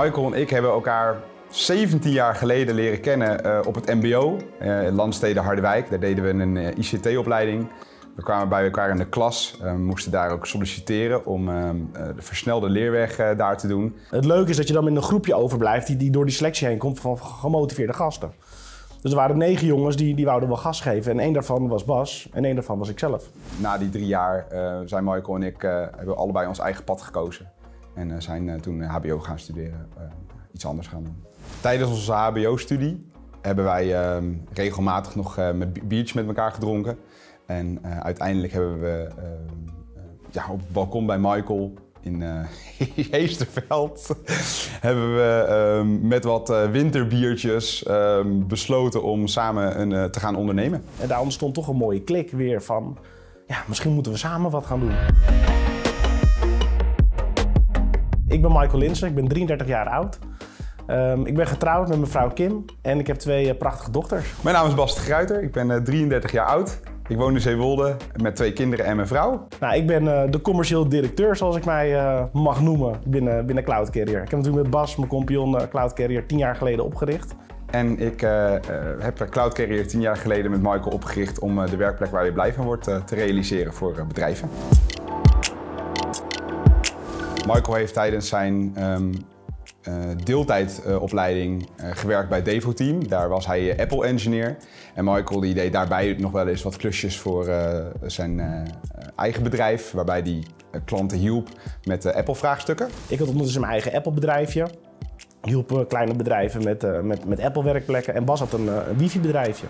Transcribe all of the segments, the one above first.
Michael en ik hebben elkaar 17 jaar geleden leren kennen op het mbo, Landstede Harderwijk. Daar deden we een ICT-opleiding. We kwamen bij elkaar in de klas, moesten daar ook solliciteren om de versnelde leerweg daar te doen. Het leuke is dat je dan met een groepje overblijft die door die selectie heen komt van gemotiveerde gasten. Dus er waren 9 jongens die wouden wel gas geven en 1 daarvan was Bas en 1 daarvan was ikzelf. Na die 3 jaar zijn Michael en ik hebben allebei ons eigen pad gekozen. En zijn toen hbo gaan studeren, iets anders gaan doen. Tijdens onze hbo-studie hebben wij regelmatig nog biertjes met elkaar gedronken. En uiteindelijk hebben we op het balkon bij Michael in Heesterveld hebben we met wat winterbiertjes besloten om samen te gaan ondernemen. En daar ontstond toch een mooie klik weer van, ja, misschien moeten we samen wat gaan doen. Ik ben Michael Linssen, ik ben 33 jaar oud. Ik ben getrouwd met mijn vrouw Kim en ik heb 2 prachtige dochters. Mijn naam is Bas de Gruyter, ik ben 33 jaar oud. Ik woon in Zeewolde met 2 kinderen en mijn vrouw. Nou, ik ben de commercieel directeur, zoals ik mij mag noemen, binnen Cloud Carrier. Ik heb natuurlijk met Bas, mijn compagnon, Cloud Carrier 10 jaar geleden opgericht. En ik heb Cloud Carrier 10 jaar geleden met Michael opgericht om de werkplek waar je blij van wordt te realiseren voor bedrijven. Michael heeft tijdens zijn deeltijdopleiding gewerkt bij Devoteam. Daar was hij Apple-engineer. En Michael die deed daarbij nog wel eens wat klusjes voor zijn eigen bedrijf, waarbij hij klanten hielp met Apple-vraagstukken. Ik had ondertussen mijn eigen Apple-bedrijfje. Hielp kleine bedrijven met Apple-werkplekken. En Bas had een wifi-bedrijfje.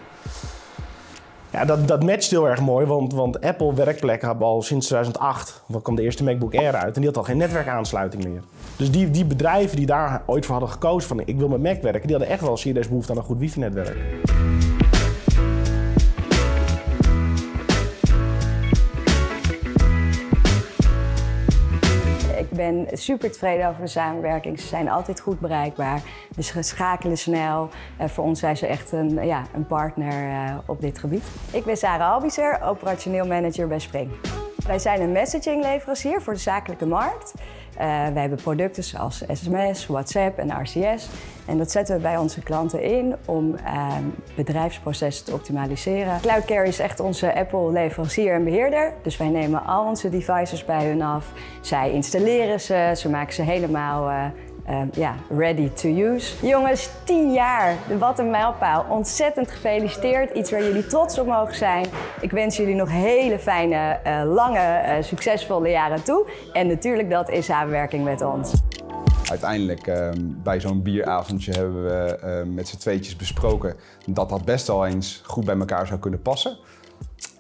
Ja, dat matcht heel erg mooi, want Apple-werkplekken hebben al sinds 2008, dan kwam de eerste MacBook Air uit en die had al geen netwerkaansluiting meer. Dus die bedrijven die daar ooit voor hadden gekozen van ik wil met Mac werken, die hadden echt wel serieus behoefte aan een goed wifi-netwerk. Ik ben super tevreden over de samenwerking. Ze zijn altijd goed bereikbaar. Dus ze schakelen snel. Voor ons zijn ze echt een partner op dit gebied. Ik ben Sarah Albiser, operationeel manager bij Spring. Wij zijn een messagingleverancier voor de zakelijke markt. Wij hebben producten zoals SMS, WhatsApp en RCS. En dat zetten we bij onze klanten in om bedrijfsprocessen te optimaliseren. Cloud Carrier is echt onze Apple-leverancier en beheerder. Dus wij nemen al onze devices bij hun af. Zij installeren ze maken ze helemaal ready to use. Jongens, 10 jaar, wat een mijlpaal. Ontzettend gefeliciteerd, iets waar jullie trots op mogen zijn. Ik wens jullie nog hele fijne, lange, succesvolle jaren toe. En natuurlijk dat in samenwerking met ons. Uiteindelijk bij zo'n bieravondje hebben we met z'n tweetjes besproken dat dat best wel eens goed bij elkaar zou kunnen passen.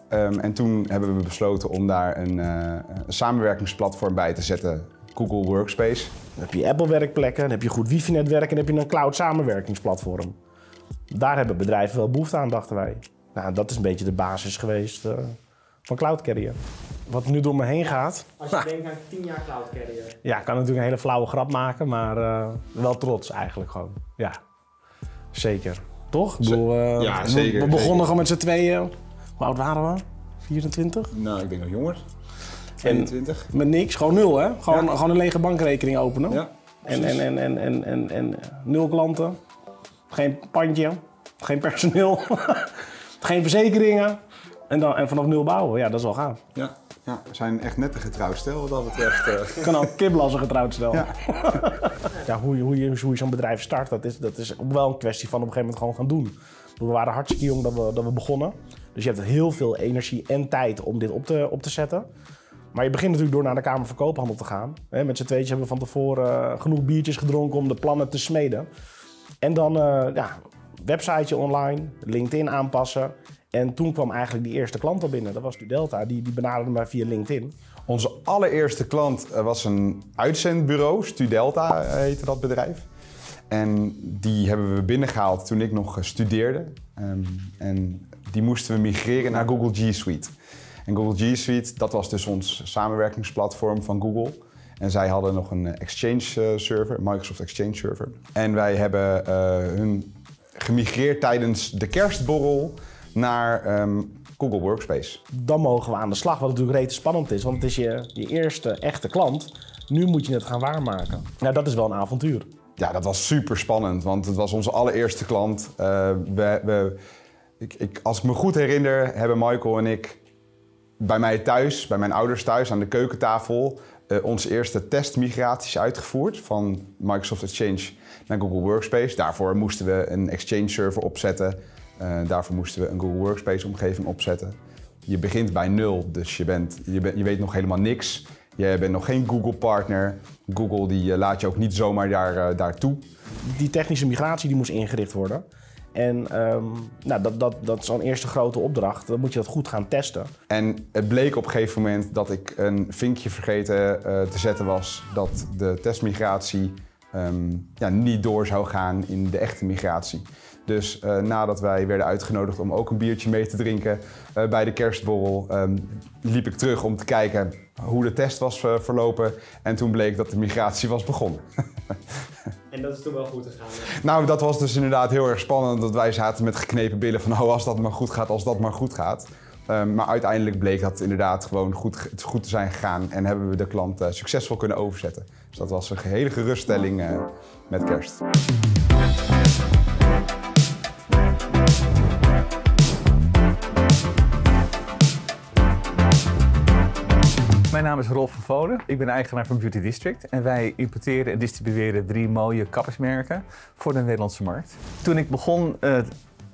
En toen hebben we besloten om daar een samenwerkingsplatform bij te zetten. Google Workspace. Dan heb je Apple-werkplekken, dan heb je goed wifi-netwerk en dan heb je een cloud-samenwerkingsplatform. Daar hebben bedrijven wel behoefte aan, dachten wij. Nou, dat is een beetje de basis geweest van Cloud Carrier. Wat nu door me heen gaat... Als je denkt aan 10 jaar Cloud Carrier. Ja, ik kan natuurlijk een hele flauwe grap maken, maar wel trots eigenlijk gewoon. Ja, zeker. Toch? Ik bedoel, ja, zeker. We begonnen gewoon met z'n tweeën. Hoe oud waren we? 24? Nou, ik denk nog jonger. 22. Met niks, gewoon 0 hè? Gewoon een lege bankrekening openen. Ja, en 0 klanten, geen pandje, geen personeel, geen verzekeringen en vanaf 0 bouwen. Ja, dat is wel gaaf. Ja, we zijn echt net een getrouwd stel wat dat betreft. Kan ook kibbelen als een getrouwd stel. Ja. Ja, hoe je zo'n bedrijf start, dat is ook wel een kwestie van op een gegeven moment gewoon gaan doen. We waren hartstikke jong dat we begonnen. Dus je hebt heel veel energie en tijd om dit op te zetten. Maar je begint natuurlijk door naar de Kamer van Koophandel te gaan. Met z'n tweetjes hebben we van tevoren genoeg biertjes gedronken om de plannen te smeden. En dan websiteje online, LinkedIn aanpassen. En toen kwam eigenlijk die eerste klant al binnen. Dat was Studelta, die benaderde mij via LinkedIn. Onze allereerste klant was een uitzendbureau, Studelta heette dat bedrijf. En die hebben we binnengehaald toen ik nog studeerde. En die moesten we migreren naar Google G Suite. En Google G Suite, dat was dus ons samenwerkingsplatform van Google. En zij hadden nog een Exchange server, Microsoft Exchange server. En wij hebben hun gemigreerd tijdens de kerstborrel naar Google Workspace. Dan mogen we aan de slag, wat natuurlijk rete spannend is. Want het is je eerste echte klant. Nu moet je het gaan waarmaken. Nou, dat is wel een avontuur. ja, dat was super spannend, want het was onze allereerste klant. Als ik me goed herinner, hebben Michael en ik bij mij thuis, bij mijn ouders thuis, aan de keukentafel, onze eerste testmigraties uitgevoerd van Microsoft Exchange naar Google Workspace. Daarvoor moesten we een Exchange server opzetten. Daarvoor moesten we een Google Workspace omgeving opzetten. Je begint bij 0, dus je weet nog helemaal niks. Je bent nog geen Google partner. Google die laat je ook niet zomaar daartoe. Die technische migratie die moest ingericht worden. En dat is zo'n eerste grote opdracht. Dan moet je dat goed gaan testen. En het bleek op een gegeven moment dat ik een vinkje vergeten te zetten was dat de testmigratie niet door zou gaan in de echte migratie. Dus nadat wij werden uitgenodigd om ook een biertje mee te drinken bij de kerstborrel, liep ik terug om te kijken hoe de test was verlopen. En toen bleek dat de migratie was begonnen. En dat is toen wel goed gegaan? Nou, dat was dus inderdaad heel erg spannend. Dat wij zaten met geknepen billen van als dat maar goed gaat, als dat maar goed gaat. Maar uiteindelijk bleek dat inderdaad gewoon goed te zijn gegaan. En hebben we de klant succesvol kunnen overzetten. Dus dat was een hele geruststelling met kerst. Mijn naam is Rolf van Volen. Ik ben eigenaar van Beauty District en wij importeren en distribueren 3 mooie kappersmerken voor de Nederlandse markt. Toen ik begon,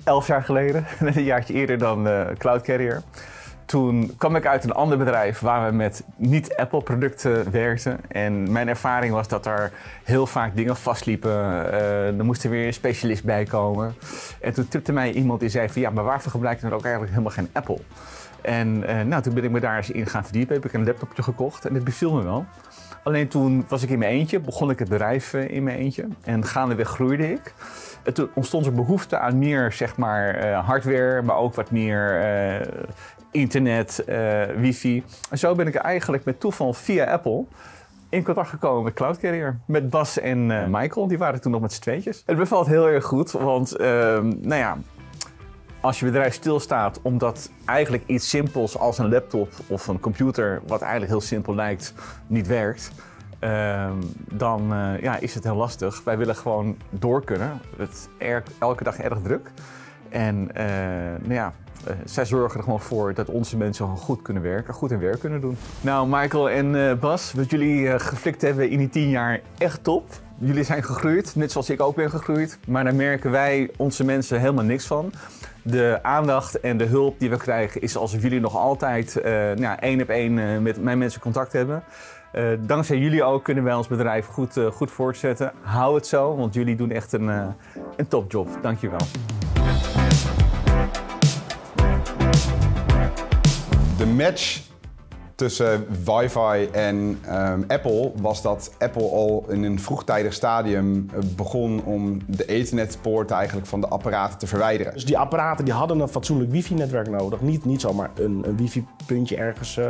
11 jaar geleden, een jaartje eerder dan Cloud Carrier, toen kwam ik uit een ander bedrijf waar we met niet-Apple producten werkten. En mijn ervaring was dat er heel vaak dingen vastliepen. Er moest er weer een specialist bij komen. En toen tipte mij iemand die zei van ja, maar waarvoor gebruik je dan ook eigenlijk helemaal geen Apple? En toen ben ik me daar eens in gaan verdiepen, heb ik een laptopje gekocht en dit beviel me wel. Alleen toen was ik in mijn eentje, begon ik het bedrijf in mijn eentje en gaandeweg groeide ik. En toen ontstond er behoefte aan meer zeg maar, hardware, maar ook wat meer internet, wifi. En zo ben ik eigenlijk met toeval via Apple in contact gekomen met Cloud Carrier. Met Bas en Michael, die waren toen nog met z'n tweetjes. Het bevalt heel erg goed, want als je bedrijf stilstaat omdat eigenlijk iets simpels als een laptop of een computer, wat eigenlijk heel simpel lijkt, niet werkt, dan is het heel lastig. Wij willen gewoon door kunnen. Het is elke dag erg druk. En zij zorgen er gewoon voor dat onze mensen goed kunnen werken, goed hun werk kunnen doen. Nou, Michael en Bas, wat jullie geflikt hebben in die 10 jaar, echt top. Jullie zijn gegroeid, net zoals ik ook ben gegroeid. Maar daar merken wij, onze mensen, helemaal niks van. De aandacht en de hulp die we krijgen is alsof jullie nog altijd 1 op 1 met mijn mensen contact hebben. Dankzij jullie ook kunnen wij ons bedrijf goed voortzetten. Hou het zo, want jullie doen echt een topjob. Dankjewel. De match tussen Wi-Fi en Apple was dat Apple al in een vroegtijdig stadium begon om de ethernetpoorten eigenlijk van de apparaten te verwijderen. Dus die apparaten die hadden een fatsoenlijk wifi-netwerk nodig. Niet zomaar een wifi-puntje ergens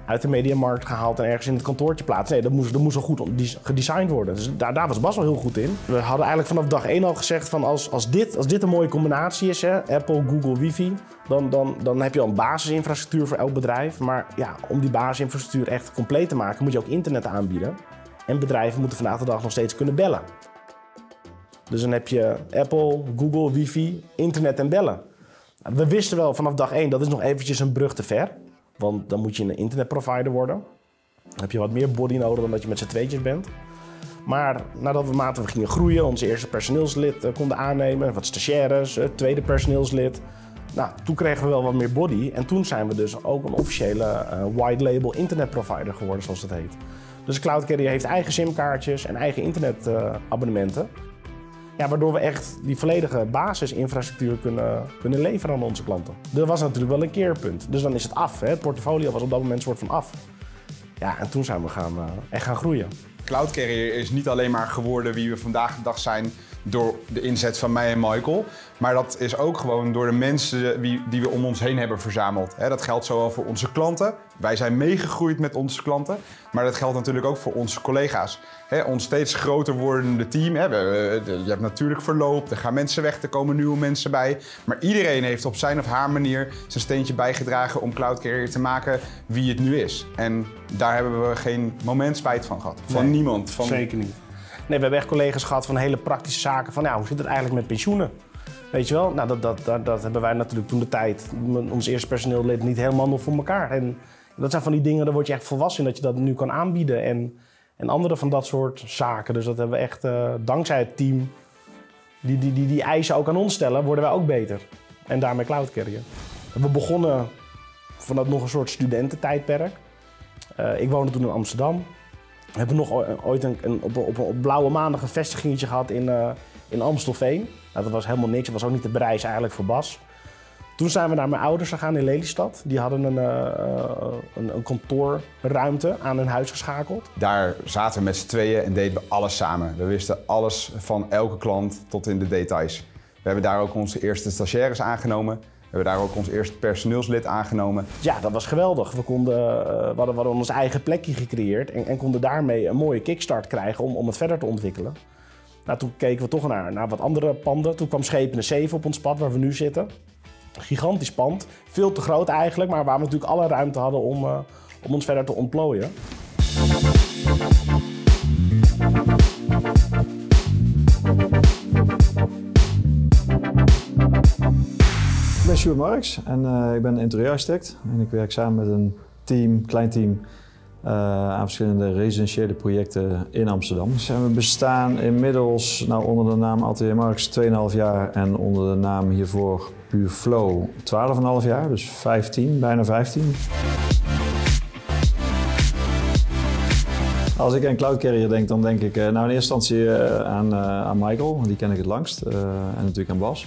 uit de mediamarkt gehaald en ergens in het kantoortje plaatsen. Nee, dat moest al goed gedesigned worden. Dus daar was Bas wel heel goed in. We hadden eigenlijk vanaf dag 1 al gezegd van als dit een mooie combinatie is, hè, Apple, Google, wifi, dan heb je al een basisinfrastructuur voor elk bedrijf. Maar ja, om die basisinfrastructuur echt compleet te maken, moet je ook internet aanbieden. En bedrijven moeten vandaag de dag nog steeds kunnen bellen. Dus dan heb je Apple, Google, wifi, internet en bellen. We wisten wel vanaf dag 1, dat is nog eventjes een brug te ver. Want dan moet je een internetprovider worden. Dan heb je wat meer body nodig dan dat je met z'n tweetjes bent. Maar nadat we gingen groeien, onze eerste personeelslid konden aannemen, wat stagiaires, tweede personeelslid. Nou, toen kregen we wel wat meer body en toen zijn we dus ook een officiële white label internetprovider geworden, zoals dat heet. Dus Cloud Carrier heeft eigen simkaartjes en eigen internetabonnementen. Waardoor we echt die volledige basisinfrastructuur kunnen leveren aan onze klanten. Er was natuurlijk wel een keerpunt, dus dan is het af. Hè? Het portfolio was op dat moment soort van af. Ja, en toen zijn we echt gaan groeien. Cloud Carrier is niet alleen maar geworden wie we vandaag de dag zijn door de inzet van mij en Michael. Maar dat is ook gewoon door de mensen die we om ons heen hebben verzameld. Dat geldt zowel voor onze klanten. Wij zijn meegegroeid met onze klanten. Maar dat geldt natuurlijk ook voor onze collega's. Ons steeds groter wordende team. Je hebt natuurlijk verloop, er gaan mensen weg, er komen nieuwe mensen bij. Maar iedereen heeft op zijn of haar manier zijn steentje bijgedragen om Cloud Carrier te maken wie het nu is. En daar hebben we geen moment spijt van gehad. Van niemand. Zeker niet. Nee, we hebben echt collega's gehad van hele praktische zaken. Van hoe zit het eigenlijk met pensioenen? Weet je wel? Nou, dat hebben wij natuurlijk toen de tijd, ons eerste personeellid, niet helemaal nog voor elkaar. En dat zijn van die dingen, daar word je echt volwassen in dat je dat nu kan aanbieden. En andere van dat soort zaken. Dus dat hebben we echt, dankzij het team, die eisen ook aan ons stellen, worden wij ook beter. En daarmee Cloud Carrier. We begonnen vanuit nog een soort studententijdperk. Ik woonde toen in Amsterdam. We hebben nog ooit op blauwe maandag een vestigingetje gehad in Amstelveen. Nou, dat was helemaal niks, dat was ook niet de prijs eigenlijk voor Bas. Toen zijn we naar mijn ouders gegaan in Lelystad. Die hadden een kantoorruimte aan hun huis geschakeld. Daar zaten we met z'n tweeën en deden we alles samen. We wisten alles van elke klant tot in de details. We hebben daar ook onze eerste stagiaires aangenomen. We hebben daar ook ons eerste personeelslid aangenomen. Ja, dat was geweldig. We hadden ons eigen plekje gecreëerd en konden daarmee een mooie kickstart krijgen om het verder te ontwikkelen. Nou, toen keken we toch naar wat andere panden. Toen kwam Schepenen 7 op ons pad, waar we nu zitten. Een gigantisch pand, veel te groot eigenlijk, maar waar we natuurlijk alle ruimte hadden om ons verder te ontplooien. Ik ben Sjoerd Marks en ik ben interieurarchitect. En ik werk samen met een klein team, aan verschillende residentiële projecten in Amsterdam. Dus we bestaan inmiddels onder de naam Atelier Marks 2,5 jaar en onder de naam hiervoor Puur Flow 12,5 jaar, dus 15, bijna 15. Als ik aan Cloud Carrier denk, dan denk ik in eerste instantie aan Michael, die ken ik het langst, en natuurlijk aan Bas.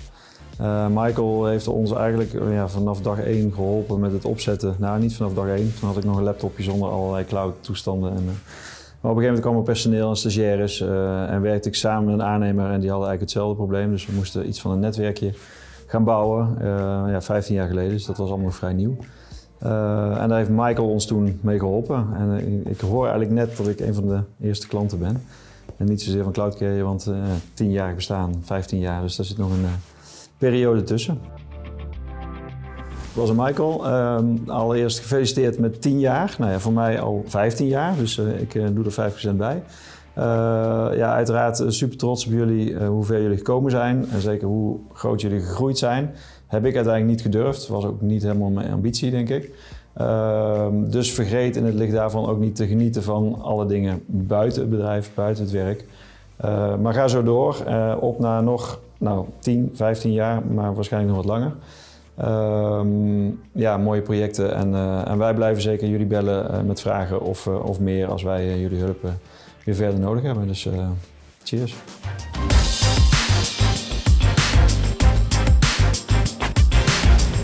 Michael heeft ons eigenlijk vanaf dag 1 geholpen met het opzetten. Nou, niet vanaf dag 1. Toen had ik nog een laptopje zonder allerlei cloud toestanden. Maar op een gegeven moment kwam er personeel en stagiaires en werkte ik samen met een aannemer en die hadden eigenlijk hetzelfde probleem. Dus we moesten iets van een netwerkje gaan bouwen, 15 jaar geleden, dus dat was allemaal nog vrij nieuw. En daar heeft Michael ons toen mee geholpen. En ik hoor eigenlijk net dat ik een van de eerste klanten ben. En niet zozeer van Cloud Carrier, want 10 jaar bestaan, 15 jaar, dus daar zit nog een periode tussen. Was Michael. Allereerst gefeliciteerd met 10 jaar. Nou ja, voor mij al 15 jaar, dus ik doe er 5% bij. Uiteraard super trots op jullie, hoe ver jullie gekomen zijn en zeker hoe groot jullie gegroeid zijn. Heb ik uiteindelijk niet gedurfd, was ook niet helemaal mijn ambitie, denk ik. Dus vergeet in het licht daarvan ook niet te genieten van alle dingen buiten het bedrijf, buiten het werk. Maar ga zo door, op naar nog 10, 15 jaar, maar waarschijnlijk nog wat langer. Mooie projecten en wij blijven zeker jullie bellen met vragen of meer als wij jullie hulp weer verder nodig hebben. Dus cheers.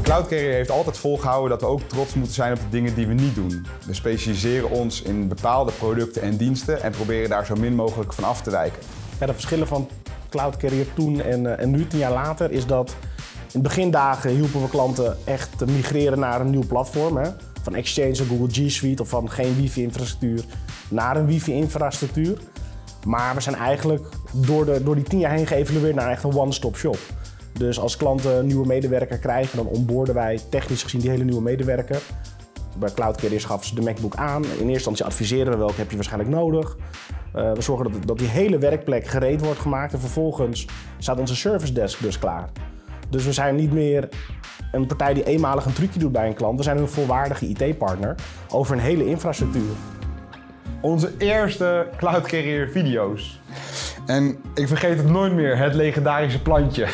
Cloud Carrier heeft altijd volgehouden dat we ook trots moeten zijn op de dingen die we niet doen. We specialiseren ons in bepaalde producten en diensten en proberen daar zo min mogelijk van af te wijken. Ja, de verschillen van Cloud Carrier toen en nu, 10 jaar later, is dat in de begindagen hielpen we klanten echt te migreren naar een nieuw platform. Hè? Van Exchange of Google G Suite of van geen wifi-infrastructuur naar een wifi-infrastructuur. Maar we zijn eigenlijk door die 10 jaar heen geëvalueerd naar echt een one-stop shop. Dus als klanten een nieuwe medewerker krijgen, dan onboarden wij technisch gezien die hele nieuwe medewerker. Bij Cloud Carrier schaffen ze de MacBook aan. In eerste instantie adviseren we welke heb je waarschijnlijk nodig. We zorgen dat die hele werkplek gereed wordt gemaakt en vervolgens staat onze service desk dus klaar. Dus we zijn niet meer een partij die eenmalig een trucje doet bij een klant. We zijn een volwaardige IT-partner over een hele infrastructuur. Onze eerste Cloud Carrier video's. En ik vergeet het nooit meer, het legendarische plantje.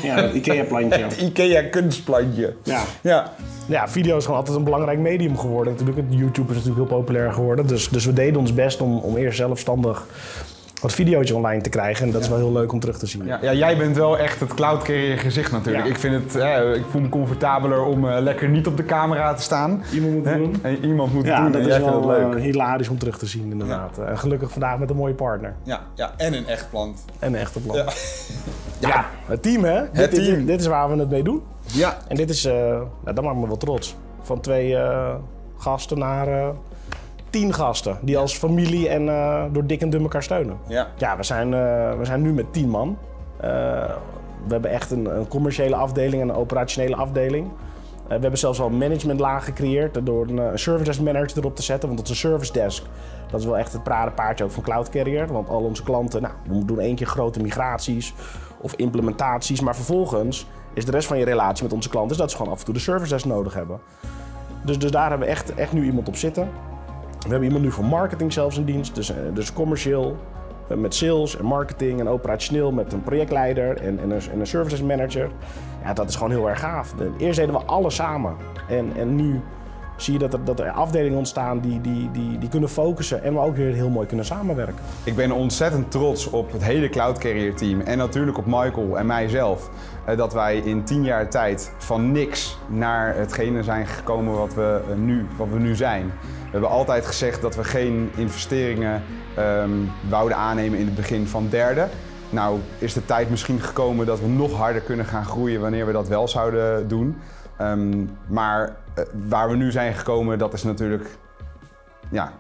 Ja, het IKEA-plantje. Het IKEA-kunstplantje. Ja, video is gewoon altijd een belangrijk medium geworden. Natuurlijk, YouTube is natuurlijk heel populair geworden. Dus we deden ons best om eerst zelfstandig wat video's online te krijgen. En dat is wel heel leuk om terug te zien. Ja, jij bent wel echt het Cloud Carrier gezicht natuurlijk. Ja. Ik voel me comfortabeler om lekker niet op de camera te staan. Iemand moet het doen. En iemand moet het doen. Ja, dat en is jij vindt wel het leuk. hilarisch om terug te zien inderdaad. En gelukkig vandaag met een mooie partner. Ja, en een echt plant. En een echte plan. Ja. Ja, het team hè? Team. Dit is waar we het mee doen. Ja. En dit is, dat maakt me wel trots. Van 2 gasten naar 10 gasten. Die als familie en door dik en dun elkaar steunen. Ja. We zijn nu met 10 man. We hebben echt een commerciële afdeling en een operationele afdeling. We hebben zelfs wel een managementlaag gecreëerd door een service desk manager erop te zetten. Want dat is een service desk. Dat is wel echt het paardenpaardje ook van Cloud Carrier. Want al onze klanten, nou, we doen 1 keer grote migraties of implementaties. Maar vervolgens is de rest van je relatie met onze klanten dat ze gewoon af en toe de service desk nodig hebben. Dus daar hebben we echt nu iemand op zitten. We hebben iemand nu voor marketing zelfs in dienst. Dus commercieel met sales en marketing en operationeel met een projectleider en een service desk manager. Ja, dat is gewoon heel erg gaaf. Eerst deden we alles samen. En nu zie je dat er afdelingen ontstaan die kunnen focussen en we ook weer heel mooi kunnen samenwerken. Ik ben ontzettend trots op het hele Cloud Carrier team en natuurlijk op Michael en mijzelf. Dat wij in 10 jaar tijd van niks naar hetgene zijn gekomen wat we nu zijn. We hebben altijd gezegd dat we geen investeringen wouden aannemen in het begin van derde. Nou is de tijd misschien gekomen dat we nog harder kunnen gaan groeien wanneer we dat wel zouden doen. Maar waar we nu zijn gekomen, dat is natuurlijk ja,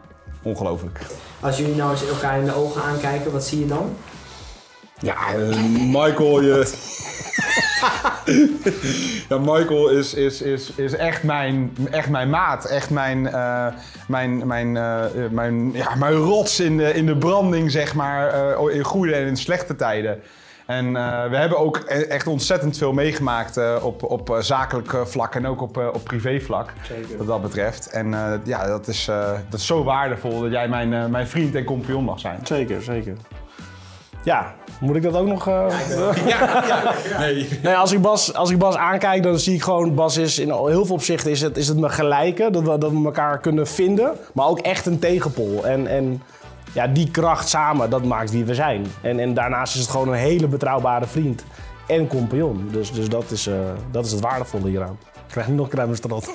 ongelooflijk. Als jullie nou eens elkaar in de ogen aankijken, wat zie je dan? Ja, Michael, ja, Michael is echt mijn maat. Echt mijn rots in de branding, zeg maar, in goede en in slechte tijden. En we hebben ook echt ontzettend veel meegemaakt op zakelijk vlak en ook op privévlak. Zeker. Wat dat betreft. En ja, dat is zo waardevol dat jij mijn vriend en compagnon mag zijn. Zeker, zeker. Ja, moet ik dat ook nog... Nee, als ik Bas aankijk, dan zie ik gewoon... Bas is in heel veel opzichten is het me gelijke. Dat we elkaar kunnen vinden. Maar ook echt een tegenpol. En ja, die kracht samen, dat maakt wie we zijn. En daarnaast is het gewoon een hele betrouwbare vriend. En compagnon. Dus dat is het waardevolle hieraan. Ik krijg nu nog crème strot.